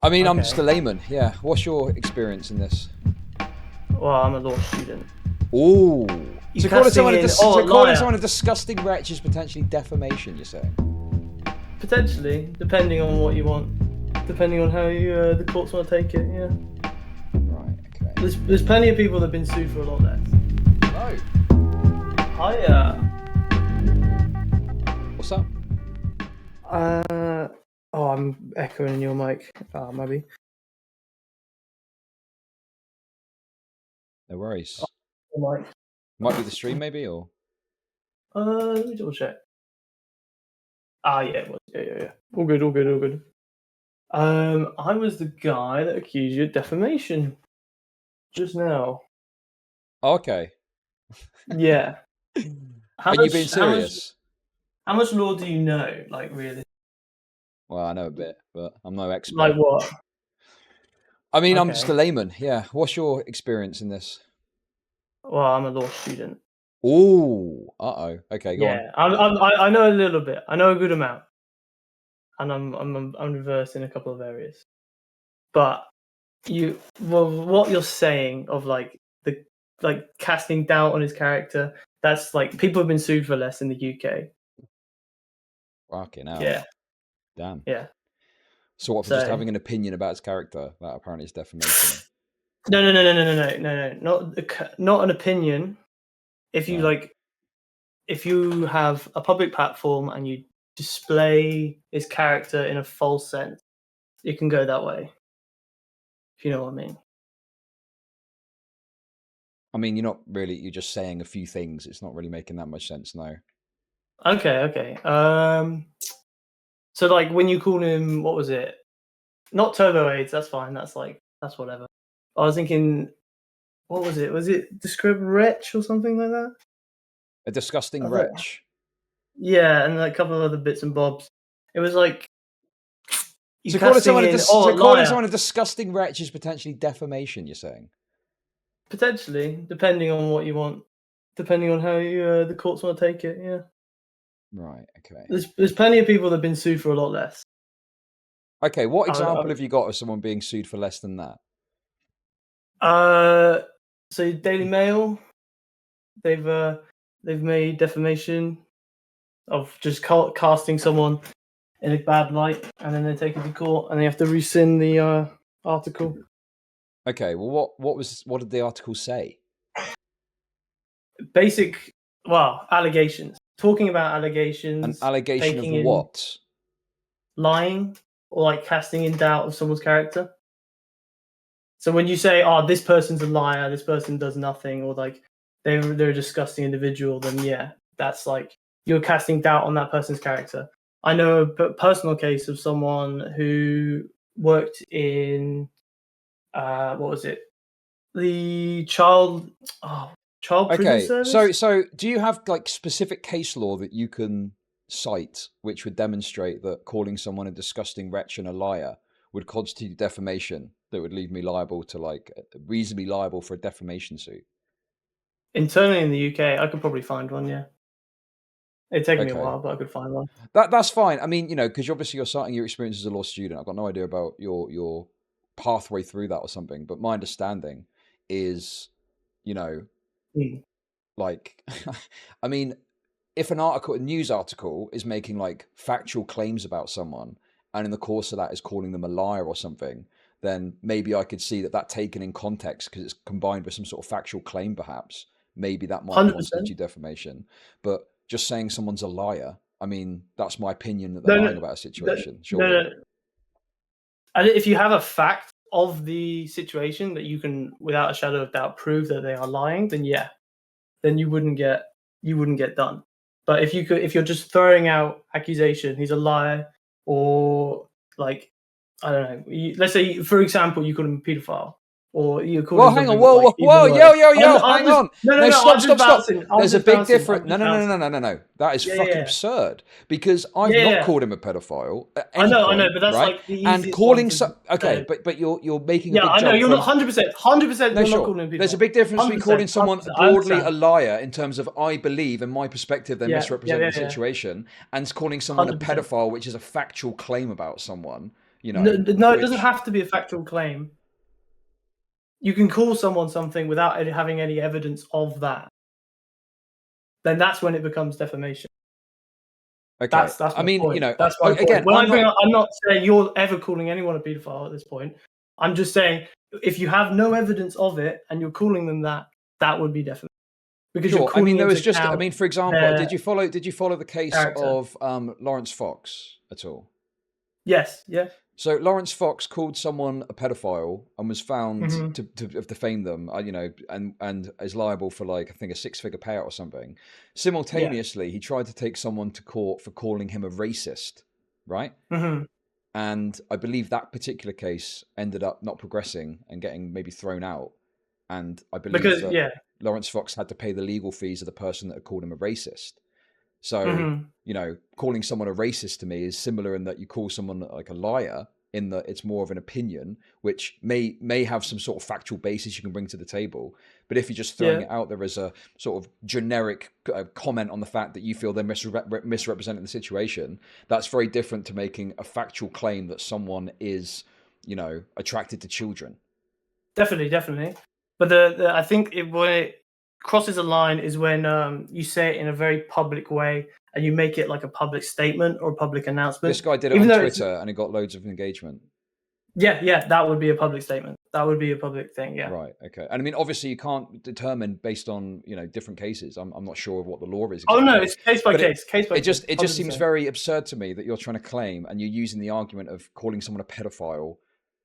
I mean, I'm Okay. just a layman. Yeah. What's your experience in this? Well, I'm a law student. Ooh. You So calling casting someone, in, calling liar. someone a disgusting wretch is potentially defamation, you're saying? Potentially, depending on what you want. Depending on how you, the courts want to take it, yeah. Right, okay. There's plenty of people that have been sued for a lot less. Hello. Hiya. What's up? Oh, I'm echoing in your mic. Maybe. No worries. Mic. Might be the stream, maybe, or? Let me double check. Yeah, it was. Yeah. All good. I was the guy that accused you of defamation just now. Okay. Yeah. Are you being serious? How much law do you know? Like, really? Well, I know a bit, but I'm no expert. Like what? I mean, I'm just Okay. a layman. Yeah. What's your experience in this? Well, I'm a law student. Ooh. Uh-oh. Okay, go on. Yeah, I know a little bit. I know a good amount, and I'm versed in a couple of areas. But what you're saying of like casting doubt on his character, that's like people have been sued for less in the UK. Fucking hell. Yeah. Damn. Yeah. So what, for just having an opinion about his character? That apparently is defamation. No. Not an opinion. If you if you have a public platform and you display his character in a false sense, it can go that way. If you know what I mean. I mean, you're just saying a few things. It's not really making that much sense, no. Okay. So like when you call him, what was it? Not Turbo AIDS, that's fine. That's whatever. I was thinking, what was it? Was it Disgusting Wretch or something like that? A disgusting wretch. Yeah, and a couple of other bits and bobs. It was like So calling someone liar. a disgusting wretch is potentially defamation, you're saying? Potentially, depending on what you want, depending on how you, the courts want to take it. Yeah. Right. Okay. There's plenty of people that have been sued for a lot less. Okay. What example have you got of someone being sued for less than that? So Daily Mail, they've made defamation of just casting someone in a bad light, and then they take it to court, and they have to rescind the article. Okay. Well, what did the article say? Allegations. Talking about allegations. An allegation of what? Lying or like casting in doubt of someone's character. So when you say, "Oh, this person's a liar, this person does nothing," or like they're a disgusting individual, then yeah, that's like you're casting doubt on that person's character. I know a personal case of someone who worked in what was it? The child prison service. So do you have like specific case law that you can cite which would demonstrate that calling someone a disgusting wretch and a liar would constitute defamation that would leave me liable to like reasonably liable for a defamation suit? Internally in the UK, I could probably find one. Yeah, it'd take me a while, but I could find one. That's fine. I mean, because obviously you're starting your experience as a law student. I've got no idea about your pathway through that or something, but my understanding is, like, I mean, if a news article is making like factual claims about someone, and in the course of that is calling them a liar or something, then maybe I could see that taken in context, because it's combined with some sort of factual claim, perhaps, maybe that might 100%. constitute defamation. But just saying someone's a liar, I mean, that's my opinion that they're lying about a situation. Surely. And if you have a fact of the situation that you can, without a shadow of doubt, prove that they are lying, then yeah, then you wouldn't get done. But if you're just throwing out accusation, he's a liar, or like, I don't know. Let's say, for example, you call him a paedophile, or you call him. Hang on, whoa, hang on. No, stop. There's a big difference. No. That is fucking absurd, because I've not called him a pedophile at any point. I know, but that's right? Like the easiest. And calling but you're making a big jump. Yeah, I know, you're not 100%. No, sure. There's a big difference between calling someone broadly a liar in terms of I believe, in my perspective, they're misrepresenting the situation, and calling someone a pedophile, which is a factual claim about someone. you know. No, it doesn't have to be a factual claim. You can call someone something without having any evidence of that. Then that's when it becomes defamation. Okay. That's my point. you know, That's my again, point. I'm not saying you're ever calling anyone a paedophile at this point. I'm just saying if you have no evidence of it and you're calling them that, that would be defamation. Because sure. I mean, there was just. account for example, their did you follow the case character. of Lawrence Fox at all? Yes. Yeah. So Lawrence Fox called someone a pedophile and was found Mhm. to have defamed them, you know, and is liable for like I think a 6-figure payout or something. Simultaneously, he tried to take someone to court for calling him a racist, right? Mhm. And I believe that particular case ended up not progressing and getting maybe thrown out. And I believe Because that Lawrence Fox had to pay the legal fees of the person that had called him a racist. So, Mhm. you know, calling someone a racist to me is similar in that you call someone like a liar, in that it's more of an opinion, which may have some sort of factual basis you can bring to the table. But if you're just throwing it out there as a sort of generic comment on the fact that you feel they're misrepresenting the situation, that's very different to making a factual claim that someone is, you know, attracted to children. Definitely. But the I think when it crosses a line is when you say it in a very public way and you make it like a public statement or a public announcement. This guy did it on Twitter and it got loads of engagement. Yeah, that would be a public statement. That would be a public thing, yeah. Right, okay. And I mean, obviously you can't determine based on, you know, different cases. I'm not sure what the law is exactly. Oh no, it's case by case. It just seems very absurd to me that you're trying to claim and you're using the argument of calling someone a pedophile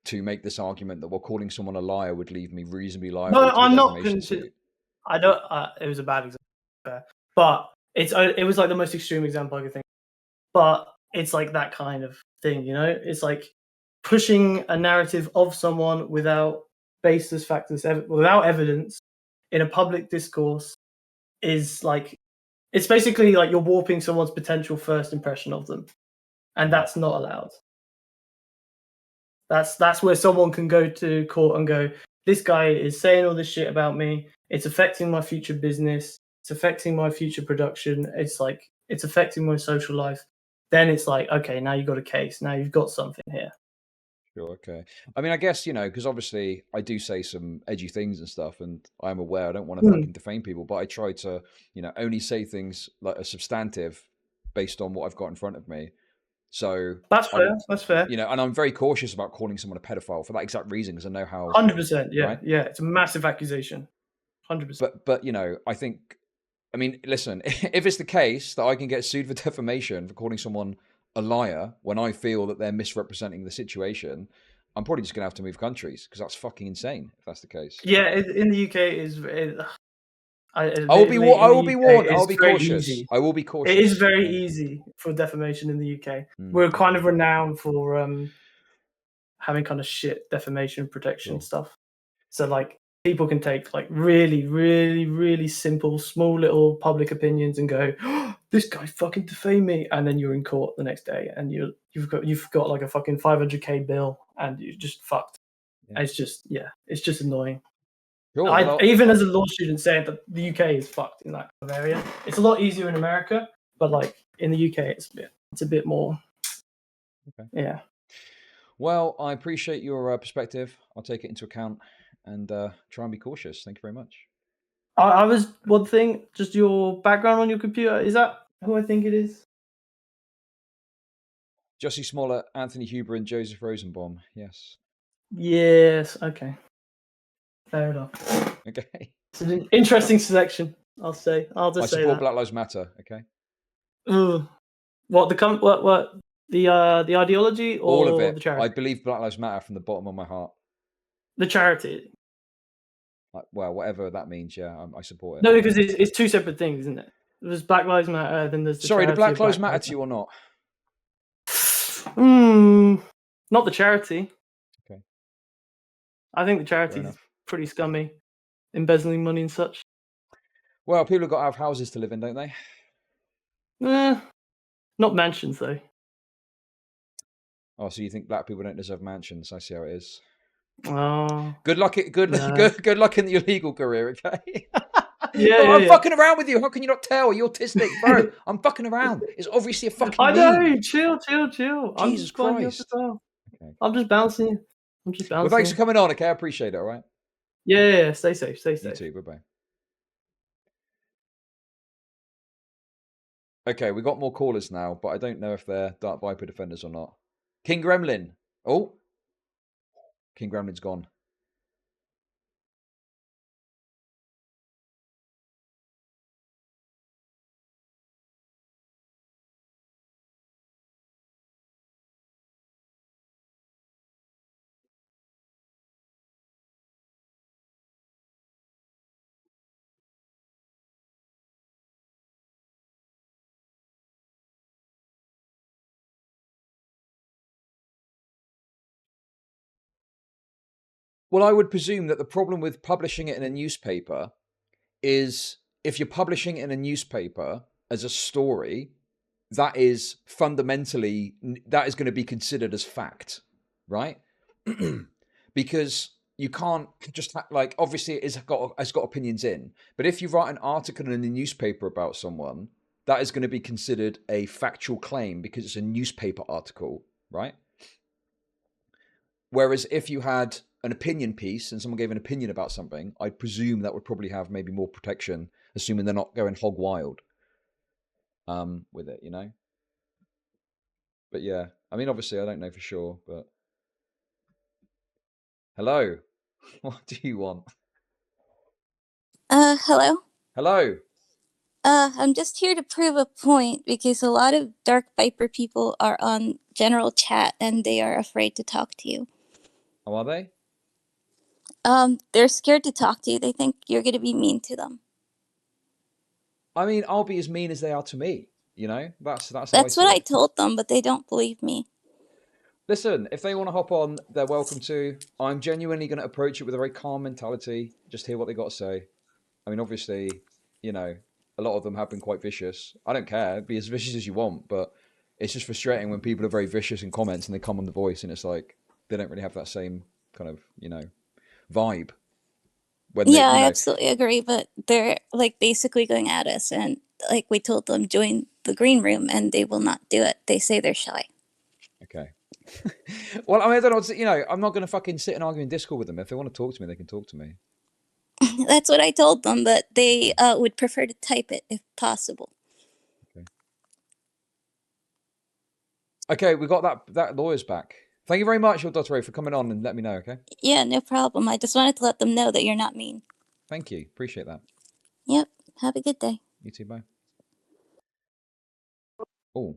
to make this argument that, well, calling someone a liar would leave me reasonably liable to a defamation suit. I don't. It was a bad example, but it was like the most extreme example I could think. But it's like that kind of thing, you know. It's like pushing a narrative of someone without basis, factors, without evidence in a public discourse is like it's basically like you're warping someone's potential first impression of them, and that's not allowed. That's where someone can go to court and go, this guy is saying all this shit about me. It's affecting my future business. It's affecting my future production. It's like, it's affecting my social life. Then it's like, okay, now you've got a case. Now you've got something here. Sure, okay. I mean, I guess, you know, because obviously I do say some edgy things and stuff, and I'm aware I don't want to fucking defame people, but I try to, you know, only say things like a substantive based on what I've got in front of me. So that's fair. That's fair. You know, and I'm very cautious about calling someone a pedophile for that exact reason because I know how. 100%. Yeah, right? Yeah. It's a massive accusation. 100%. But you know, I think, I mean, listen, if it's the case that I can get sued for defamation for calling someone a liar when I feel that they're misrepresenting the situation, I'm probably just gonna have to move countries because that's fucking insane. If that's the case. Yeah, in the UK I will be warned. I'll be cautious. Easy. I will be cautious. It is very easy for defamation in the UK. We're kind of renowned for having kind of shit defamation protection stuff. So like people can take like really, really, really simple, small little public opinions and go, oh, this guy fucking defamed me, and then you're in court the next day and you've got like a fucking 500k bill and you're just fucked. Yeah. It's just annoying. Sure, even as a law student saying that the UK is fucked in that kind of area. It's a lot easier in America, but like in the UK, it's a bit more. Okay. Yeah. Well, I appreciate your perspective. I'll take it into account and try and be cautious. Thank you very much. I was one thing. Just your background on your computer. Is that who I think it is? Jussie Smollett, Anthony Huber, and Joseph Rosenbaum. Yes. Yes. Okay. Fair enough. Okay. It's an interesting selection. I'll just say I that. support Black Lives Matter. Okay. What the ideology or all of it? The charity? I believe Black Lives Matter from the bottom of my heart. The charity. Well, whatever that means, yeah, I support it. No, because it's two separate things, isn't it? There's Black Lives Matter, then there's the Sorry, charity. do Black Lives Matter to you or not? Not the charity. Okay. I think the charity is pretty scummy, embezzling money and such. Well, people have got to have houses to live in, don't they? Not mansions though. Oh, so you think black people don't deserve mansions? I see how it is. Oh. Good luck in your legal career, okay? I'm fucking around with you. How can you not tell? You're autistic, bro. I'm fucking around. It's obviously a fucking I know. Chill. Jesus Christ. Okay. I'm just bouncing. Well, thanks for coming on. Okay, I appreciate it. All right. Yeah. Stay safe. Stay You safe. too. Bye bye. Okay, we got more callers now, but I don't know if they're Dark Viper defenders or not. King Gremlin. Oh, King Gremlin's gone. Well, I would presume that the problem with publishing it in a newspaper is if you're publishing it in a newspaper as a story, that is fundamentally, that is going to be considered as fact, right? Because you can't just like, obviously it's got opinions in, but if you write an article in a newspaper about someone, that is going to be considered a factual claim because it's a newspaper article, right? Whereas if you had an opinion piece and someone gave an opinion about something, I presume that would probably have maybe more protection, assuming they're not going hog wild with it, you know? But yeah, I mean, obviously I don't know for sure, but... Hello? What do you want? Hello? Hello? I'm just here to prove a point because a lot of Dark Viper people are on general chat and they are afraid to talk to you. Oh, are they? They're scared to talk to you. They think you're going to be mean to them. I mean, I'll be as mean as they are to me, you know? That's how I That's see what I it. told them, but they don't believe me. Listen, if they want to hop on, they're welcome to. I'm genuinely going to approach it with a very calm mentality, just hear what they got to say. I mean, obviously, you know, a lot of them have been quite vicious. I don't care. Be as vicious as you want, but it's just frustrating when people are very vicious in comments and they come on The Voice and it's like they don't really have that same kind of, you know, vibe. When they, Yeah, you I know, absolutely agree, but they're like basically going at us, and like we told them join the green room and they will not do it. They say they're shy. Okay. Well, I mean, I don't know. You know, I'm not going to fucking sit and argue in Discord with them. If they want to talk to me, they can talk to me. That's what I told them, but they would prefer to type it if possible. Okay. Okay, we got that lawyer's back. Thank you very much, your Dottery, for coming on and let me know. Okay. Yeah, no problem. I just wanted to let them know that you're not mean. Thank you. Appreciate that. Yep. Have a good day. You too. Bye. Oh.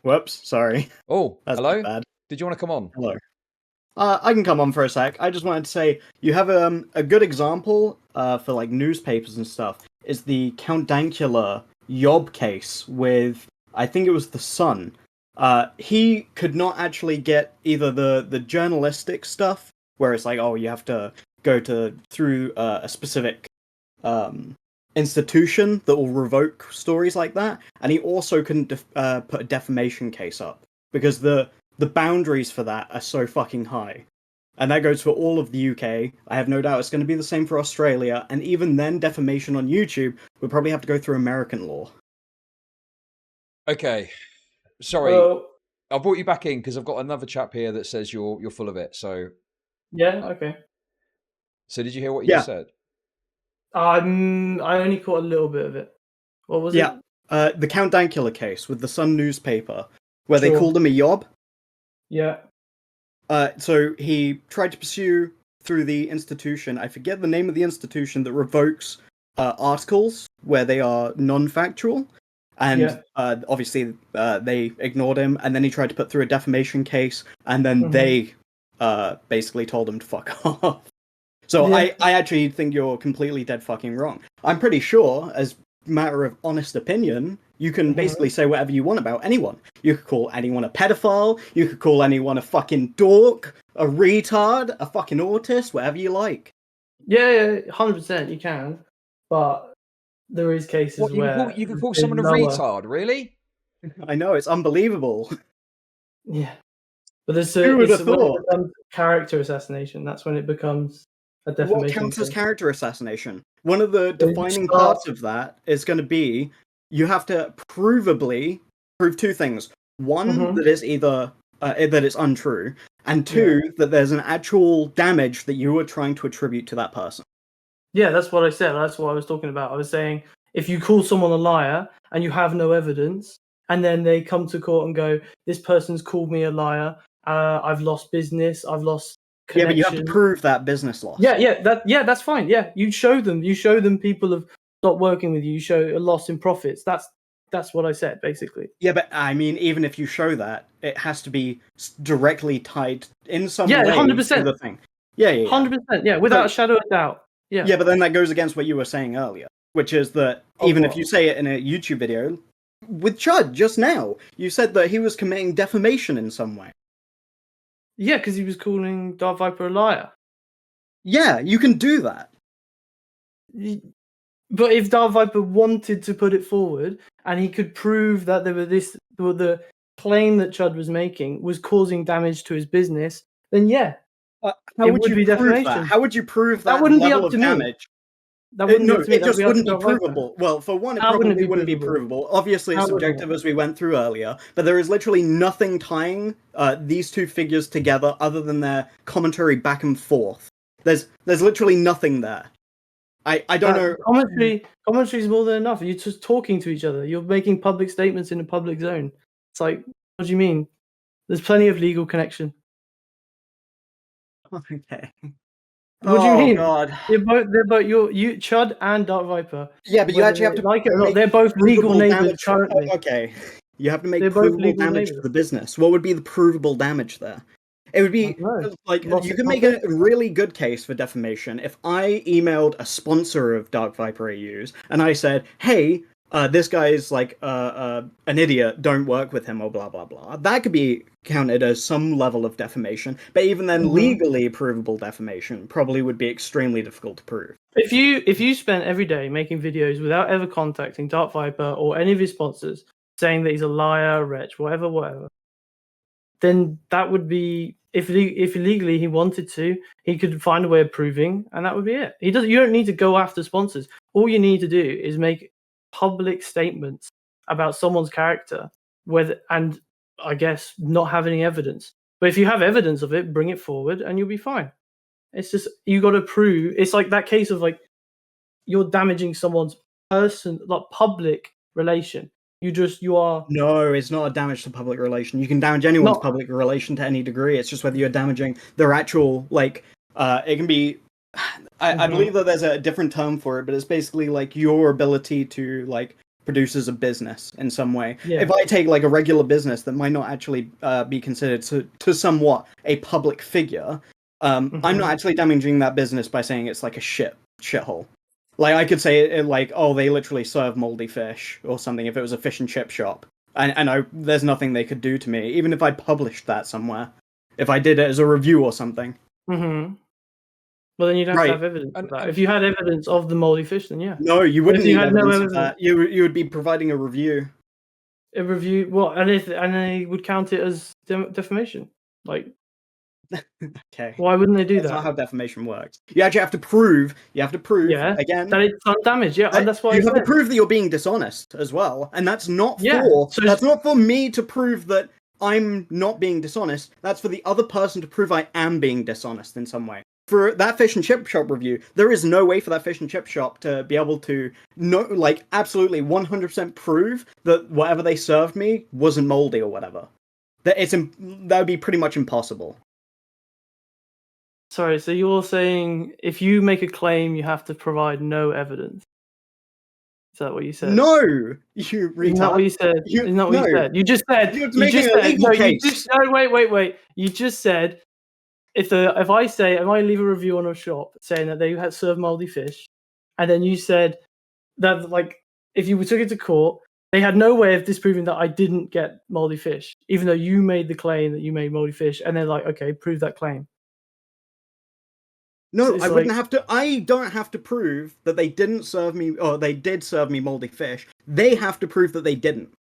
Whoops, sorry. Oh, That's hello? bad. Did you want to come on? Hello. I can come on for a sec. I just wanted to say you have a good example for like newspapers and stuff is the Count Dankula Yob case with I think it was the Sun. He could not actually get either the journalistic stuff where it's like you have to go through a specific institution that will revoke stories like that, and he also couldn't put a defamation case up because the boundaries for that are so fucking high. And that goes for all of the UK. I have no doubt it's going to be the same for Australia, and even then, defamation on YouTube would probably have to go through American law. Okay. Sorry. I brought you back in because I've got another chap here that says you're full of it. So yeah, okay. So did you hear what you just said? I only caught a little bit of it. What was it? The Count Dankula case with the Sun newspaper, where they called him a yob. Yeah. So he tried to pursue through the institution. I forget the name of the institution that revokes articles where they are non-factual. And obviously they ignored him, and then he tried to put through a defamation case, and then they basically told him to fuck off. So I actually think you're completely dead fucking wrong. I'm pretty sure, as a matter of honest opinion, you can basically say whatever you want about anyone. You could call anyone a pedophile, you could call anyone a fucking dork, a retard, a fucking autist, whatever you like. Yeah, 100% you can, but there is cases where... You can call someone a retard, really? I know, it's unbelievable. Yeah. But there's Who would have thought? When it becomes character assassination, that's when it becomes a defamation. What counts as character assassination? One of the defining parts of that is going to be you have to provably prove two things. One, that it's either that it's untrue, and two, that there's an actual damage that you are trying to attribute to that person. Yeah, that's what I said. That's what I was talking about. I was saying if you call someone a liar and you have no evidence, and then they come to court and go, "This person's called me a liar. I've lost business. I've lost connection." Yeah, but you have to prove that business loss. That's fine. Yeah, you show them people have stopped working with you. You show a loss in profits. That's what I said basically. Yeah, but I mean, even if you show that, it has to be directly tied in some way 100%. to the thing. Yeah. 100%. Yeah, without a shadow of a doubt. Yeah. Yeah, but then that goes against what you were saying earlier, which is that even if you say it in a YouTube video, with Chud just now, you said that he was committing defamation in some way. Yeah, because he was calling DarkViper a liar. Yeah, you can do that. But if DarkViper wanted to put it forward and he could prove that the claim that Chud was making was causing damage to his business, then yeah. How would you prove that? How would you prove that wouldn't level be up to of me. damage? That wouldn't No, be up to me. it just wouldn't be DarkViper. provable. Well, for one, it How wouldn't probably it be wouldn't be provable? provable. Obviously, it's How wouldn't subjective, as we went through earlier, but there is literally nothing tying these two figures together other than their commentary back and forth. There's literally nothing there. I don't know. Commentary is more than enough. You're just talking to each other. You're making public statements in a public zone. It's like, what do you mean? There's plenty of legal connection. Okay. What do you mean? God. They're both you Chud and DarkViper. Yeah, but you actually have to like it or not. They're both legal neighbors currently. Okay. You have to make They're both provable legal damage neighbors. to the business. What would be the provable damage there? It would be like Loss you of could make a really good case for defamation if I emailed a sponsor of DarkViperau and I said, "Hey, this guy is like an idiot. Don't work with him," or blah blah blah. That could be counted as some level of defamation. But even then, legally provable defamation probably would be extremely difficult to prove. If you spent every day making videos without ever contacting DarkViper or any of his sponsors, saying that he's a liar, a wretch, whatever, then that would be if legally he wanted to, he could find a way of proving, and that would be it. You don't need to go after sponsors. All you need to do is make public statements about someone's character, and I guess not have any evidence. But if you have evidence of it, bring it forward, and you'll be fine. It's just you got to prove. It's like that case of like you're damaging someone's public relation. You are. No, it's not a damage to public relation. You can damage anyone's public relation to any degree. It's just whether you're damaging their actual it can be. I believe that there's a different term for it, but it's basically like your ability to like produce as a business in some way. Yeah. If I take like a regular business that might not actually be considered to somewhat a public figure, I'm not actually damaging that business by saying it's like a shithole. Like I could say it like, oh, they literally serve moldy fish or something if it was a fish and chip shop, and there's nothing they could do to me, even if I published that somewhere. If I did it as a review or something. Well, then you'd have to have evidence of that. If you had evidence of the moldy fish, then yeah. No, you wouldn't need evidence of that. You would be providing a review. A review? What? And they would count it as defamation? Like, okay. Why wouldn't they do that? That's not how defamation works. You actually have to prove. Again that it's some damage. Yeah, and that's why you have to prove that you're being dishonest as well, and that's not that's not for me to prove that I'm not being dishonest. That's for the other person to prove I am being dishonest in some way. For that fish and chip shop review, there is no way for that fish and chip shop to be able to absolutely 100% prove that whatever they served me wasn't moldy or whatever. That would be pretty much impossible. Sorry, so you're saying if you make a claim, you have to provide no evidence? Is that what you said? No, you retard. Isn't that what you said? Isn't that what you said? You just said. Wait. You just said if I leave a review on a shop saying that they had served moldy fish, and then you said that if you took it to court, they had no way of disproving that I didn't get moldy fish, even though you made the claim that you made moldy fish, and they're like, okay, prove that claim. No, I wouldn't have to. I don't have to prove that they didn't serve me, or they did serve me moldy fish. They have to prove that they didn't.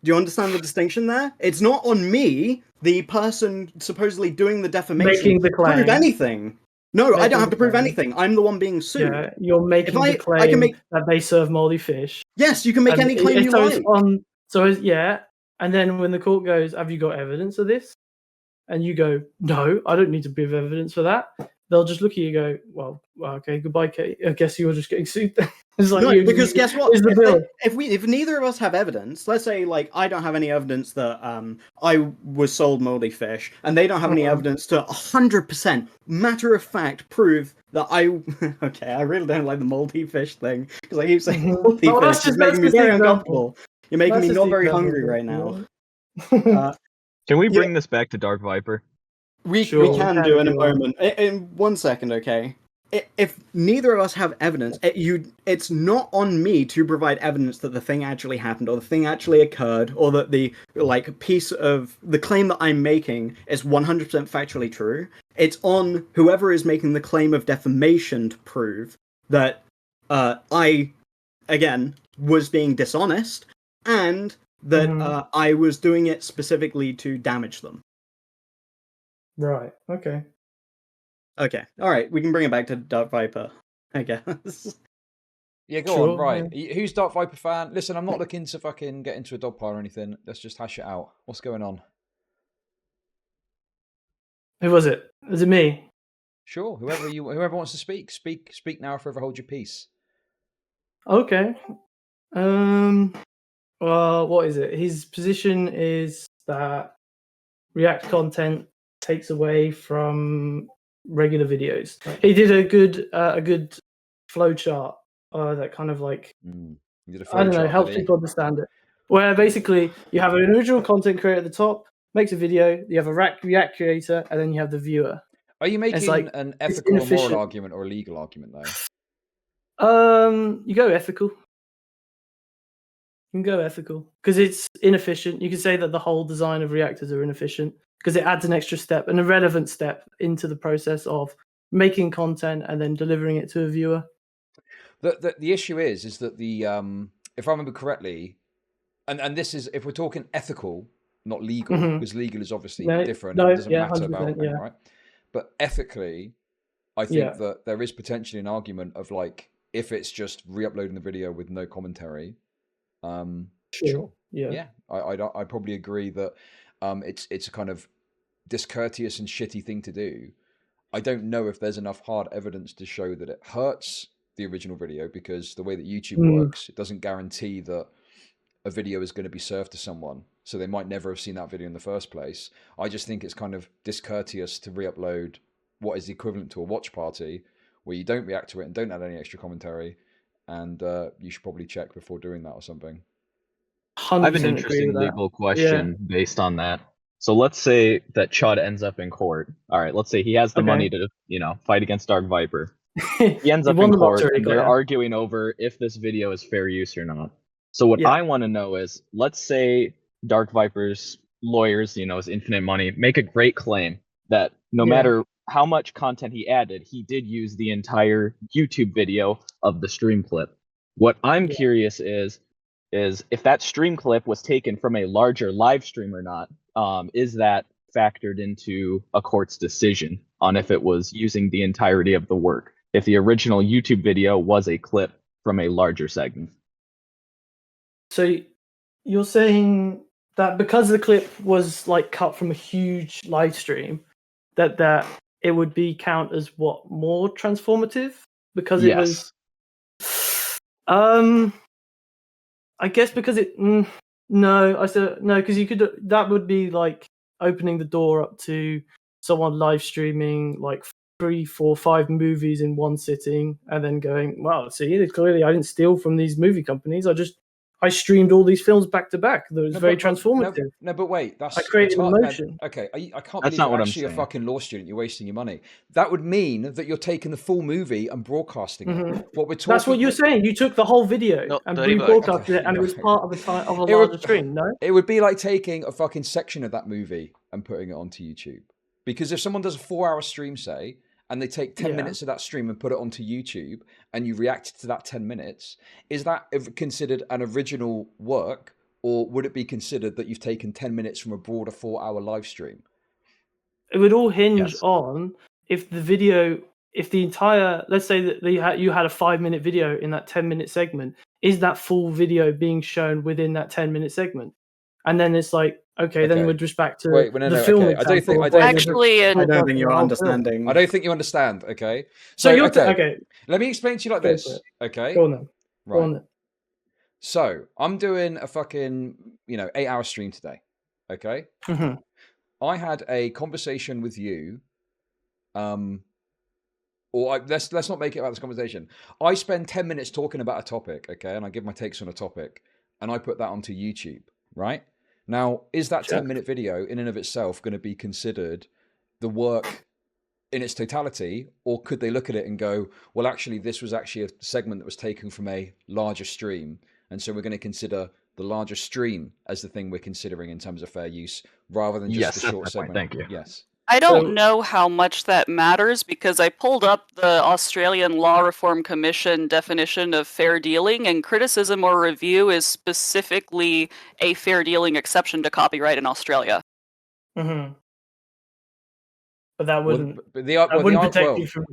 Do you understand the distinction there? It's not on me, the person supposedly doing the defamation, making the claim. Prove anything. No, I don't have to prove anything. I'm the one being sued. Yeah, you're making the claim that they serve moldy fish. Yes, you can make any claim you like. And then when the court goes, have you got evidence of this? and you go, no, I don't need to give evidence for that, they'll just look at you and go, well, okay, goodbye, Kate. I guess you're just getting sued then. It's like, No, because guess what? Here's the bill. If neither of us have evidence, let's say like I don't have any evidence that I was sold moldy fish, and they don't have any evidence to 100% matter of fact prove that I. Okay, I really don't like the moldy fish thing because I keep saying moldy fish is making me very uncomfortable. You're making me not very hungry right now. Can we bring this back to Dark Viper? We can do in a moment. In 1 second, okay? If neither of us have evidence, it's not on me to provide evidence that the thing actually happened, or the thing actually occurred, or that the piece of the claim that I'm making is 100% factually true. It's on whoever is making the claim of defamation to prove that I, again, was being dishonest, and that I was doing it specifically to damage them. Right. Okay. Okay. All right. We can bring it back to Dark Viper, I guess. Yeah, go on. Right. Who's Dark Viper fan? Listen, I'm not looking to fucking get into a dog pile or anything. Let's just hash it out. What's going on? Who was it? Was it me? Sure. Whoever wants to speak, speak now or forever hold your peace. Okay. Well, what is it? His position is that React content takes away from regular videos. He did a good flow chart that kind of like I don't know, helps people understand it. Where basically you have an original content creator at the top, makes a video, you have a React creator, and then you have the viewer. Are you making an ethical or moral argument or a legal argument though? You go ethical. You can go ethical because it's inefficient. You can say that the whole design of reactors are inefficient because it adds an extra step, an irrelevant step into the process of making content and then delivering it to a viewer. The issue is that the if I remember correctly, and this is if we're talking ethical, not legal, because legal is obviously different. It doesn't matter about them, right? But ethically, I think that there is potentially an argument of like if it's just re-uploading the video with no commentary. Sure. Yeah. I probably agree that it's a kind of discourteous and shitty thing to do. I don't know if there's enough hard evidence to show that it hurts the original video because the way that YouTube works, it doesn't guarantee that a video is going to be served to someone. So they might never have seen that video in the first place. I just think it's kind of discourteous to re-upload what is the equivalent to a watch party where you don't react to it and don't add any extra commentary. And you should probably check before doing that or something. I have an interesting legal question based on that. So let's say that Chud ends up in court. All right, let's say he has the money to, fight against Dark Viper. He ends up in court and they're arguing over if this video is fair use or not. So what I want to know is, let's say Dark Viper's lawyers, his infinite money, make a great claim that no matter how much content he added, he did use the entire YouTube video of the stream clip. What I'm curious is if that stream clip was taken from a larger live stream or not, is that factored into a court's decision on if it was using the entirety of the work, if the original YouTube video was a clip from a larger segment? So you're saying that because the clip was like cut from a huge live stream, that it would be count as what, more transformative because it was I guess because it no, I said no, because you could, that would be like opening the door up to someone live streaming like 3, 4, 5 movies in one sitting and then going, well, see, clearly I didn't steal from these movie companies. I streamed all these films back to back. That was very transformative. No, but wait, I created emotion. Okay, I can't believe you're actually a fucking law student. You're wasting your money. That would mean that you're taking the full movie and broadcasting it. What we're talking. That's what you're saying. You took the whole video and rebroadcasted it, and it was part of a larger stream. No, it would be like taking a fucking section of that movie and putting it onto YouTube. Because if someone does a 4-hour stream, say, and they take 10 minutes of that stream and put it onto YouTube, and you react to that 10 minutes, is that considered an original work, or would it be considered that you've taken 10 minutes from a broader 4-hour live stream? It would all hinge on if the entire, let's say that you had a 5-minute video in that 10-minute segment, is that full video being shown within that 10-minute segment? and then it's like, okay, then we're just back to the film example. I don't think you're understanding. I don't think you understand. Okay, so you're okay. Let me explain to you like this. Okay, go on then. Right. Go on then. So I'm doing a fucking 8-hour stream today. Okay. Mm-hmm. I had a conversation with you. Let's not make it about this conversation. I spend 10 minutes talking about a topic, okay, and I give my takes on a topic, and I put that onto YouTube, right? Now, is that 10-minute video in and of itself going to be considered the work in its totality, or could they look at it and go, well, actually, this was actually a segment that was taken from a larger stream, and so we're going to consider the larger stream as the thing we're considering in terms of fair use, rather than just the short segment. Thank you. Yes. I don't know how much that matters because I pulled up the Australian Law Reform Commission definition of fair dealing, and criticism or review is specifically a fair dealing exception to copyright in Australia. Mm-hmm. But that wouldn't. Protect you from.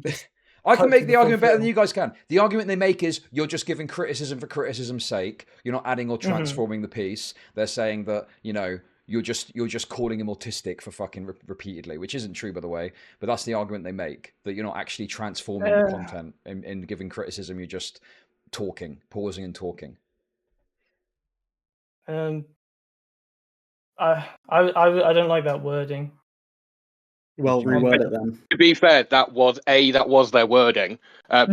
I can make the argument better than you guys can. The argument they make is you're just giving criticism for criticism's sake. You're not adding or transforming the piece. They're saying that you're just calling him autistic for fucking repeatedly, which isn't true, by the way. But that's the argument they make, that you're not actually transforming the content in giving criticism. You're just talking, pausing and talking. I don't like that wording. Well, reword it then. To be fair, that was their wording. No.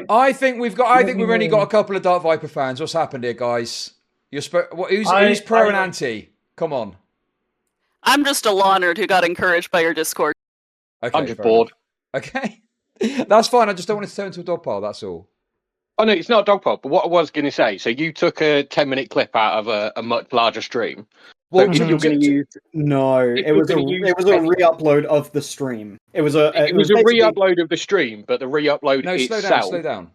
I think we've only got a couple of Dark Viper fans. What's happened here, guys? Who's pro and anti? Come on. I'm just a law nerd who got encouraged by your Discord. Okay, I'm just bored. Okay, that's fine. I just don't want it to turn into a dog pile. That's all. Oh no, it's not a dog pile. But what I was going to say, so you took a 10-minute clip out of a much larger stream. Well, so you're going to use it was a re-upload of the stream. It was a re-upload of the stream, but the re-upload itself.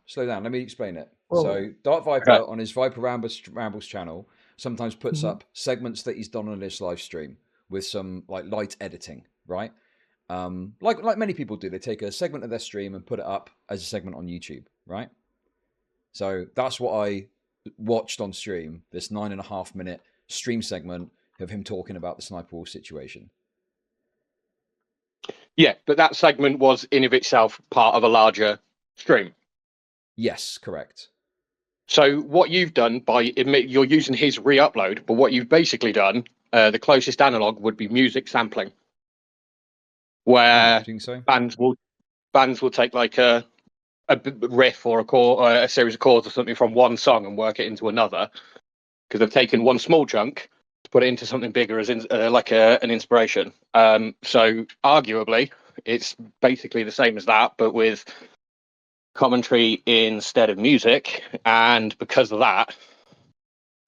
Slow down. Let me explain it. So Dark Viper on his Viper Rambles channel sometimes puts up segments that he's done on his live stream with some light editing, right? Like many people do. They take a segment of their stream and put it up as a segment on YouTube, right? So that's what I watched on stream. This 9.5-minute stream segment of him talking about the sniper wall situation. Yeah, but that segment was in of itself part of a larger stream. Yes, correct. So what you've done you're using his re-upload, but what you've basically done, the closest analog would be music sampling, where bands will take like a riff or a chord, or a series of chords or something from one song and work it into another, because they've taken one small chunk to put it into something bigger as an inspiration. So arguably, it's basically the same as that, but with commentary instead of music. And because of that,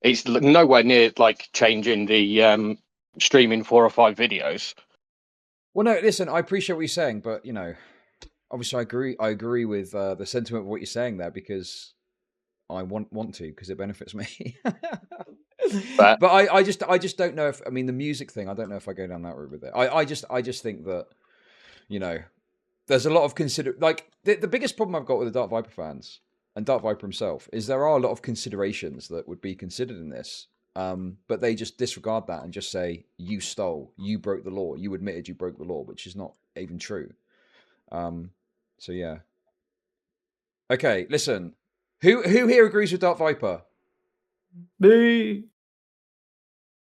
it's nowhere near like changing the streaming 4 or 5 videos. Well, no, listen, I appreciate what you're saying, but obviously I agree with the sentiment of what you're saying there, because I want to, because it benefits me. But I just don't know if, the music thing, I don't know if I go down that route with it. I just think that, there's a lot of the biggest problem I've got with the Dark Viper fans and Dark Viper himself is there are a lot of considerations that would be considered in this, but they just disregard that and just say, you stole, you broke the law, you admitted you broke the law, which is not even true. So yeah. Okay, listen. Who here agrees with Dark Viper? Me.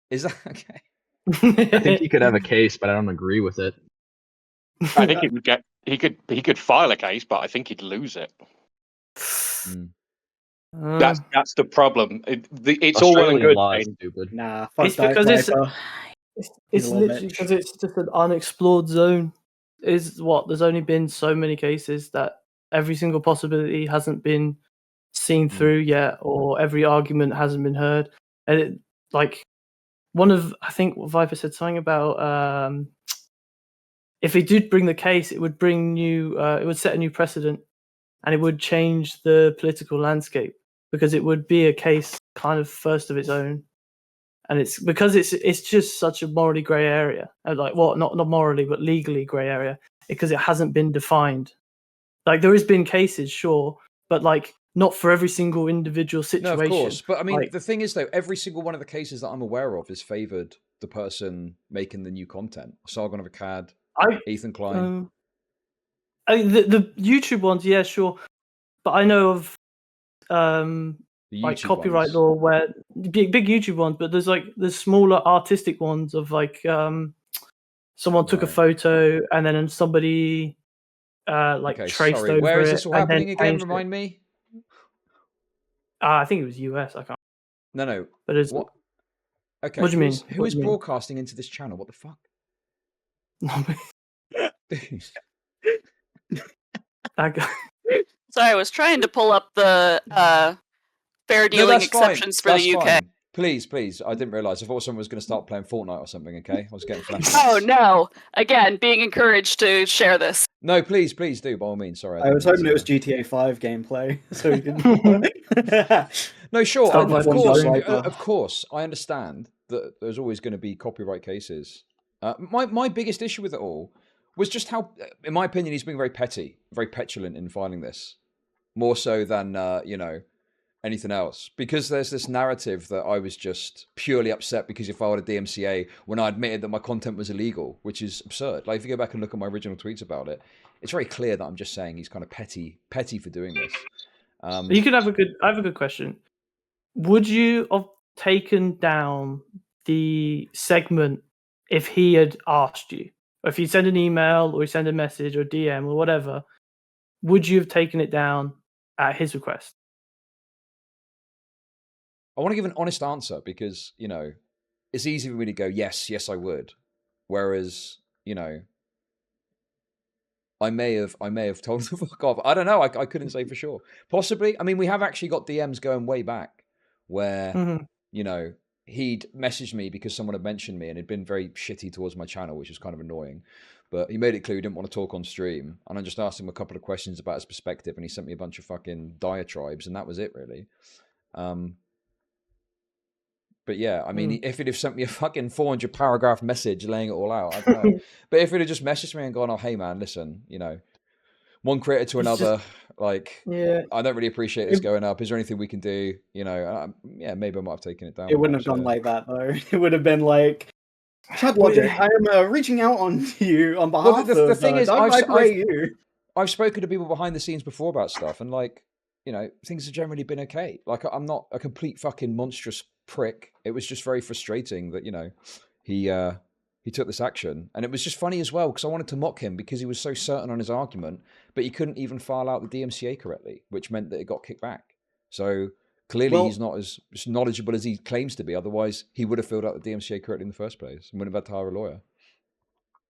Is that okay? I think he could have a case, but I don't agree with it. I think he could file a case, but I think he'd lose it. That's the problem. It's all well and good. Law is stupid. Nah, it's because it's literally because it's just an unexplored zone. There's only been so many cases that every single possibility hasn't been seen through yet, or every argument hasn't been heard. And I think Viper said something about if he did bring the case, it would bring it would set a new precedent, and it would change the political landscape, because it would be a case kind of first of its own. And it's because it's just such a morally grey area, not morally but legally grey area, because it hasn't been defined. There has been cases, sure, but not for every single individual situation. No, of course. But I mean, like, the thing is, though, every single one of the cases that I'm aware of is favoured the person making the new content. Sargon of Akkad, Ethan Klein. The YouTube ones, yeah, sure. But I know of like copyright ones. law where big YouTube ones, but there's smaller artistic ones of like someone took a photo and then somebody traced over it. Where is this all happening again? It. Remind me. I think it was US. I can't. No. But it's what? Okay. What do you mean? Who is broadcasting into this channel? What the fuck? So I was trying to pull up the fair dealing exceptions for the UK. Fine. Please. I didn't realise. I thought someone was going to start playing Fortnite or something, okay? I was getting flashed. Oh, no. Again, being encouraged to share this. No, please do, by all means. Sorry. I was hoping it was GTA 5 gameplay. So we could... No, sure. Of course. I understand that there's always going to be copyright cases. My biggest issue with it all was just how, in my opinion, he's being very petty, very petulant in filing this. More so than, anything else, because there's this narrative that I was just purely upset because he filed a DMCA when I admitted that my content was illegal, which is absurd. Like, if you go back and look at my original tweets about it, it's very clear that I'm just saying he's kind of petty for doing this. You could have I have a good question. Would you have taken down the segment if he had asked you, or if you send an email or you send a message or DM or whatever? Would you have taken it down at his request? I want to give an honest answer because, it's easy for me to go, yes, I would. Whereas, I may have told him to fuck off. I don't know. I couldn't say for sure. Possibly. I mean, we have actually got DMs going way back where, he'd messaged me because someone had mentioned me and had been very shitty towards my channel, which was kind of annoying. But he made it clear he didn't want to talk on stream. And I just asked him a couple of questions about his perspective and he sent me a bunch of fucking diatribes and that was it, really. But yeah, I mean, if he'd have sent me a fucking 400 paragraph message laying it all out, I don't know. But if he'd have just messaged me and gone, oh, hey man, listen, one creator to another, I don't really appreciate this going up. Is there anything we can do? Maybe I might have taken it down. It wouldn't have gone like that though. It would have been like, chudlogic, I am reaching out on you on behalf of the thing is, I've spoken to people behind the scenes before about stuff, and things have generally been okay. Like, I'm not a complete fucking monstrous prick. It was just very frustrating that he took this action, and it was just funny as well because I wanted to mock him because he was so certain on his argument, but he couldn't even file out the DMCA correctly, which meant that it got kicked back. So clearly he's not as knowledgeable as he claims to be. Otherwise, he would have filled out the DMCA correctly in the first place and wouldn't have had to hire a lawyer.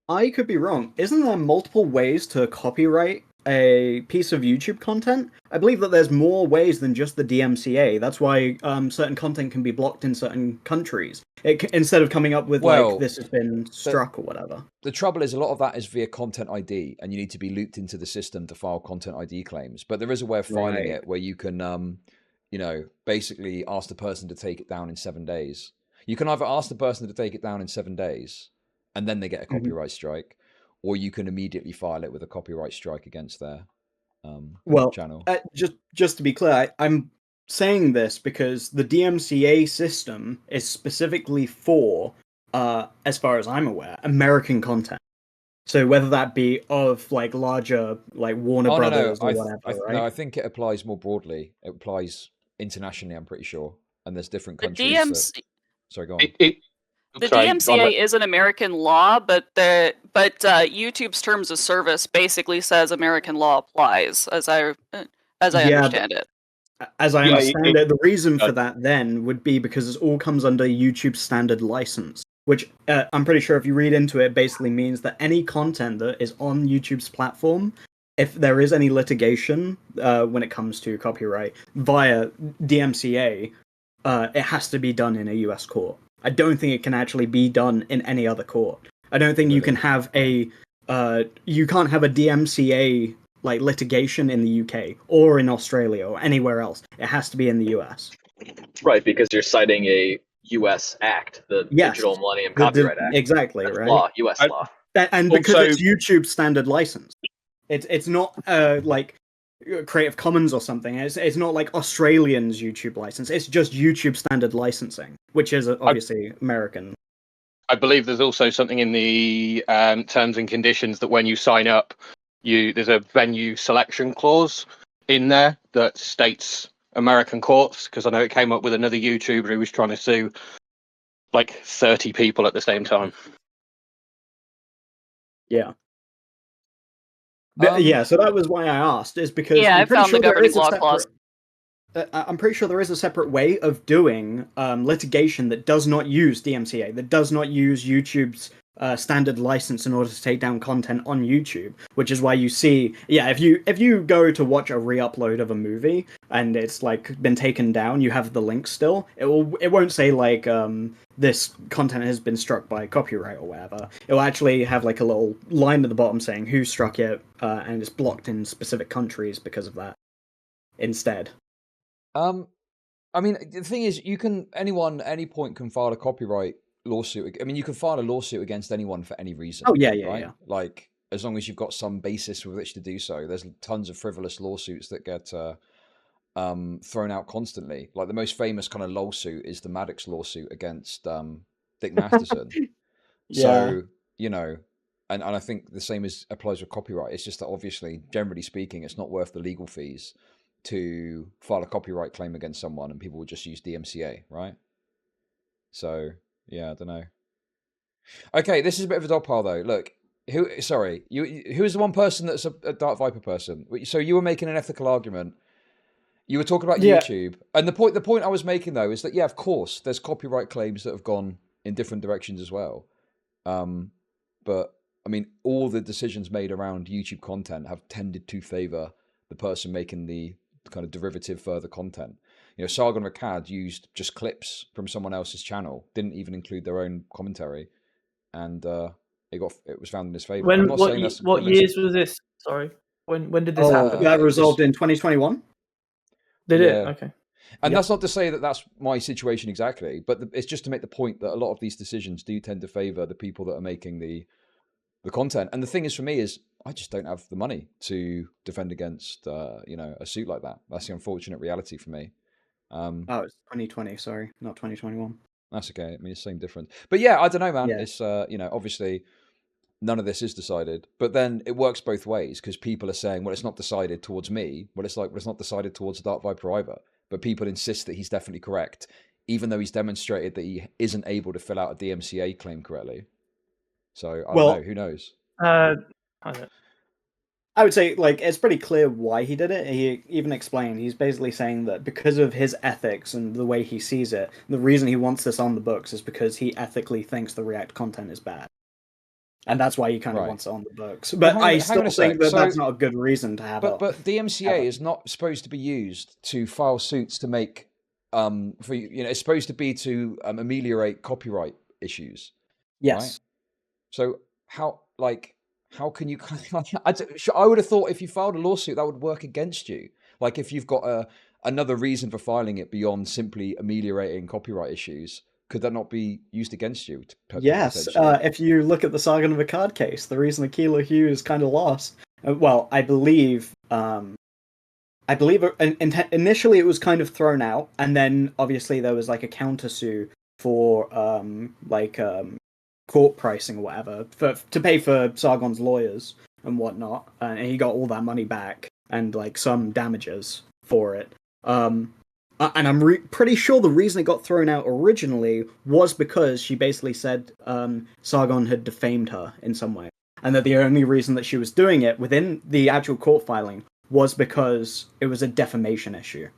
I could be wrong. Isn't there multiple ways to copyright a piece of YouTube content? I believe that there's more ways than just the DMCA. That's why certain content can be blocked in certain countries. Instead of coming up with this has been struck or whatever. The trouble is a lot of that is via content ID, and you need to be looped into the system to file content ID claims. But there is a way of filing it where you can, basically ask the person to take it down in 7 days. You can either ask the person to take it down in 7 days, and then they get a copyright strike, or you can immediately file it with a copyright strike against their channel. Just to be clear, I'm saying this because the DMCA system is specifically for, as far as I'm aware, American content. So whether that be of larger Warner Brothers or whatever, right? No, I think it applies more broadly. It applies internationally, I'm pretty sure, and there's different countries. Sorry, go on. The DMCA is an American law, but YouTube's terms of service basically says American law applies, as I understand it. As I understand it, the reason for that then would be because it all comes under YouTube's standard license, which I'm pretty sure if you read into it, basically means that any content that is on YouTube's platform, if there is any litigation when it comes to copyright via DMCA, it has to be done in a US court. I don't think it can actually be done in any other court. I don't think you can have you can't have a DMCA litigation in the UK or in Australia or anywhere else. It has to be in the US. Right, because you're citing a US act, the Digital Millennium Copyright Act. Exactly, That's right? Law, US law. And because it's YouTube's standard license. It's not Creative Commons or something. It's not like Australian's YouTube license. It's just YouTube standard licensing, which is obviously American. I believe there's also something in the terms and conditions that when you sign up, there's a venue selection clause in there that states American courts, because I know it came up with another YouTuber who was trying to sue like 30 people at the same time. Yeah. Yeah, so that was why I asked, is because I found the governing law clause. I'm pretty sure there is a separate way of doing litigation that does not use DMCA, that does not use YouTube's standard license in order to take down content on YouTube, which is why you see, if you go to watch a re-upload of a movie and it's like been taken down, you have the link still. It won't say like this content has been struck by copyright or whatever. It will actually have like a little line at the bottom saying who struck it, and it's blocked in specific countries because of that. Instead. I mean, the thing is, anyone at any point can file a copyright lawsuit. I mean, you can file a lawsuit against anyone for any reason. Oh, yeah, right? Yeah. Like, as long as you've got some basis with which to do so. There's tons of frivolous lawsuits that get thrown out constantly. Like, the most famous kind of lawsuit is the Maddox lawsuit against Dick Masterson. So, and I think the same applies with copyright. It's just that obviously, generally speaking, it's not worth the legal fees to file a copyright claim against someone, and people will just use DMCA, right? So, yeah, I don't know. Okay, this is a bit of a dog pile, though. Look, who is the one person that's a Dark Viper person? So you were making an ethical argument. You were talking about YouTube, and the point I was making though is that of course, there's copyright claims that have gone in different directions as well. But I mean, all the decisions made around YouTube content have tended to favor the person making the kind of derivative further content. Sargon of Akkad used just clips from someone else's channel, didn't even include their own commentary, and it was found in his favor. What years was this? Sorry, when did this happen? That resolved in 2021. Did it? Okay. And that's not to say that that's my situation exactly, but it's just to make the point that a lot of these decisions do tend to favor the people that are making the content. And the thing is, for me, is I just don't have the money to defend against a suit like that. That's the unfortunate reality for me. It's 2020. Sorry, not 2021. That's okay. I mean, it's the same difference. But I don't know, man. Yeah. It's obviously none of this is decided, but then it works both ways because people are saying, well, it's not decided towards me. Well, it's not decided towards DarkViper either. But people insist that he's definitely correct, even though he's demonstrated that he isn't able to fill out a DMCA claim correctly. So I don't know. Who knows? I would say, like, it's pretty clear why he did it. He even explained, he's basically saying that because of his ethics and the way he sees it, the reason he wants this on the books is because he ethically thinks the React content is bad. And that's why he kind of wants it on the books. But I still think that that's not a good reason to have it. But DMCA is not supposed to be used to file suits to make, it's supposed to be to ameliorate copyright issues. Yes. Right? So how can you? I would have thought if you filed a lawsuit, that would work against you. Like if you've got another reason for filing it beyond simply ameliorating copyright issues, could that not be used against you? Yes. If you look at the Sargon of Akkad case, the reason Aquila Hughes kind of lost. I believe initially it was kind of thrown out, and then obviously there was like a countersue for court pricing or whatever to pay for Sargon's lawyers and whatnot, and he got all that money back and like some damages for it. And I'm pretty sure the reason it got thrown out originally was because she basically said Sargon had defamed her in some way, and that the only reason that she was doing it within the actual court filing was because it was a defamation issue.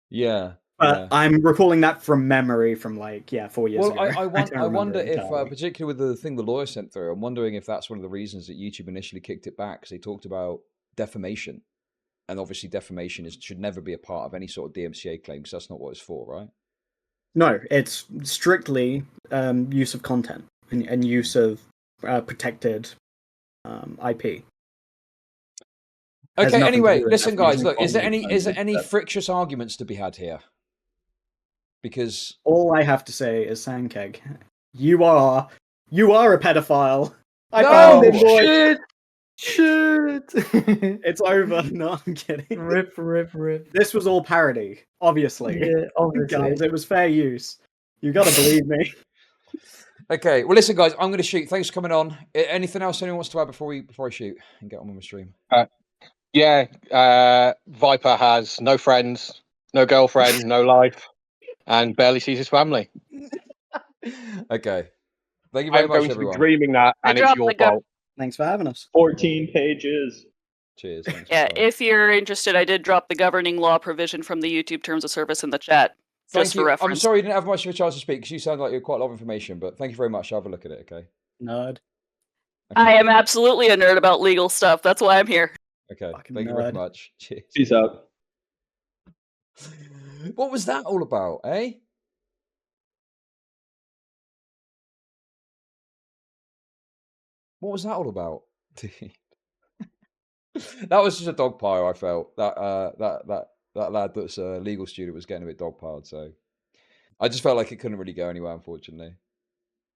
Yeah. I'm recalling that from memory from 4 years ago. I wonder if, particularly with the thing the lawyer sent through, I'm wondering if that's one of the reasons that YouTube initially kicked it back, because they talked about defamation. And obviously defamation should never be a part of any sort of DMCA claim, because that's not what it's for, right? No, it's strictly use of content and use of protected IP. Okay, anyway, listen guys, look, is there any frictious arguments to be had here? Because all I have to say is, Sandkeg, you are a pedophile. I found it, boy. Shit. It's over. No, I'm kidding. Rip. This was all parody, obviously. Yeah, obviously. Guys, it was fair use. You gotta believe me. Okay, well, listen, guys, I'm going to shoot. Thanks for coming on. Anything else anyone wants to add before I shoot and get on with my stream? Viper has no friends, no girlfriend, no life, and barely sees his family. Okay. Thank you very I'm much, going to everyone. be dreaming that, and it's your fault. Thanks for having us. 14 pages. Cheers. Thanks, Yeah, bye. if you're interested, I did drop the governing law provision from the YouTube Terms of Service in the chat. Thank Just you. for reference. I'm sorry you didn't have much of a chance to speak because you sound like you have quite a lot of information, but thank you very much. I'll have a look at it, okay? Nerd. I am absolutely a nerd about legal stuff. That's why I'm here. Okay. Fucking Thank you very nerd. much. Cheers. Peace out. What was that all about, eh? What was that all about? That was just a dog pile, I felt. That lad that's a legal student was getting a bit dog piled, so I just felt like it couldn't really go anywhere, unfortunately.